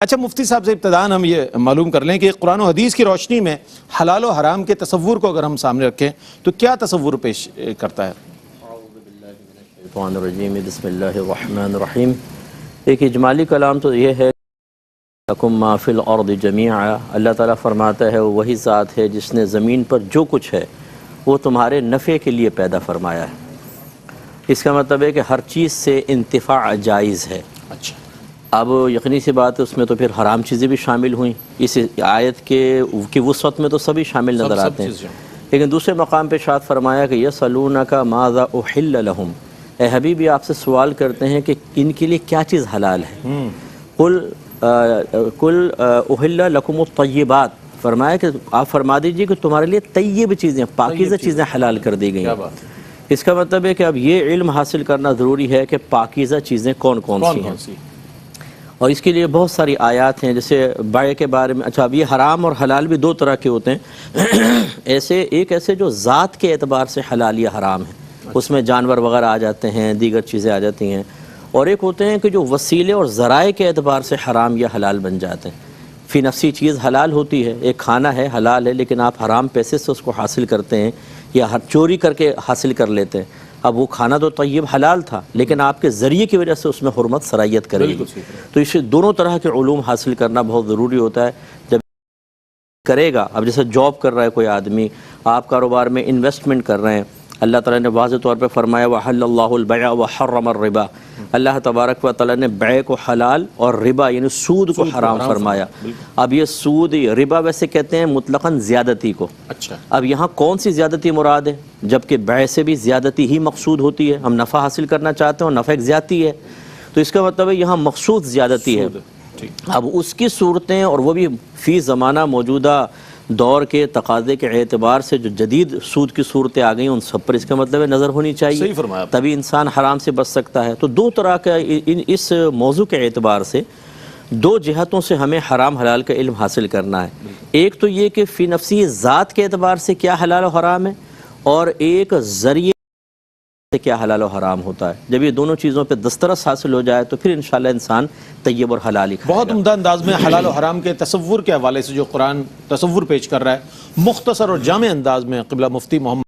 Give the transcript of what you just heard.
اچھا مفتی صاحب سے ابتداً ہم یہ معلوم کر لیں کہ قرآن و حدیث کی روشنی میں حلال و حرام کے تصور کو اگر ہم سامنے رکھیں تو کیا تصور پیش کرتا ہے؟ اعوذ باللہ من الشیطان الرجیم بسم اللہ الرحمن الرحیم۔ ایک اجمالی کلام تو یہ ہے لکم ما فی الارض جمیعا، اللہ تعالیٰ فرماتا ہے وہی ذات ہے جس نے زمین پر جو کچھ ہے وہ تمہارے نفع کے لیے پیدا فرمایا ہے۔ اس کا مطلب ہے کہ ہر چیز سے انتفاع جائز ہے۔ اچھا، اب یقینی سی بات ہے اس میں تو پھر حرام چیزیں بھی شامل ہوئیں، اس آیت کی وسعت میں تو سبھی شامل نظر آتے ہیں، لیکن دوسرے مقام پہ ارشاد فرمایا کہ یسألونک ماذا احل لہم، اے حبیبی آپ سے سوال کرتے ہیں کہ ان کے لیے کیا چیز حلال ہے۔ قل احل لکم الطیبات، فرمایا کہ آپ فرما دیجئے کہ تمہارے لیے طیب چیزیں، پاکیزہ چیزیں حلال کر دی گئی ہیں۔ اس کا مطلب ہے کہ اب یہ علم حاصل کرنا ضروری ہے کہ پاکیزہ چیزیں کون کون سی ہیں، اور اس کے لیے بہت ساری آیات ہیں، جیسے بیع کے بارے میں۔ اچھا، اب یہ حرام اور حلال بھی دو طرح کے ہوتے ہیں، ایک ایسے جو ذات کے اعتبار سے حلال یا حرام ہے، اس میں جانور وغیرہ آ جاتے ہیں، دیگر چیزیں آ جاتی ہیں، اور ایک ہوتے ہیں کہ جو وسیلے اور ذرائع کے اعتبار سے حرام یا حلال بن جاتے ہیں۔ فی نفسی چیز حلال ہوتی ہے، ایک کھانا ہے حلال ہے، لیکن آپ حرام پیسے سے اس کو حاصل کرتے ہیں یا چوری کر کے حاصل کر لیتے ہیں۔ اب وہ کھانا تو طیب حلال تھا، لیکن آپ کے ذریعے کی وجہ سے اس میں حرمت سرایت کرے گی۔ تو اسے دونوں طرح کے علوم حاصل کرنا بہت ضروری ہوتا ہے جب کرے گا۔ اب جیسے جاب کر رہا ہے کوئی آدمی، آپ کاروبار میں انویسٹمنٹ کر رہے ہیں، اللہ تعالیٰ نے واضح طور پہ فرمایا وَحَلَّ اللَّهُ الْبَيْعَ وَحَرَّمَ الرِّبَا، اللہ تبارک و تعالیٰ نے بیع کو حلال اور ربا یعنی سود کو حرام فرمایا۔ اب یہ سود، ربا ویسے کہتے ہیں مطلقاً زیادتی کو۔ اچھا، اب یہاں کون سی زیادتی مراد ہے؟ جبکہ بیع سے بھی زیادتی ہی مقصود ہوتی ہے، ہم نفع حاصل کرنا چاہتے ہیں اور نفع ایک زیادتی ہے، تو اس کا مطلب ہے یہاں مقصود زیادتی ہے۔ اب اس کی صورتیں، اور وہ بھی فی زمانہ موجودہ دور کے تقاضے کے اعتبار سے جو جدید سود کی صورتیں آ گئی ہیں، ان سب پر اس کا مطلب ہے نظر ہونی چاہیے، تبھی انسان حرام سے بچ سکتا ہے۔ تو دو طرح کا اس موضوع کے اعتبار سے دو جہتوں سے ہمیں حرام حلال کا علم حاصل کرنا ہے۔ ایک تو یہ کہ فی نفسی ذات کے اعتبار سے کیا حلال و حرام ہے، اور ایک ذریعے سے کیا حلال و حرام ہوتا ہے۔ جب یہ دونوں چیزوں پہ دسترس حاصل ہو جائے تو پھر انشاءاللہ انسان طیب اور حلال ہی کھائے گا۔ بہت عمدہ انداز میں حلال و حرام کے تصور کے حوالے سے جو قرآن تصور پیش کر رہا ہے، مختصر اور جامع انداز میں قبلہ مفتی محمد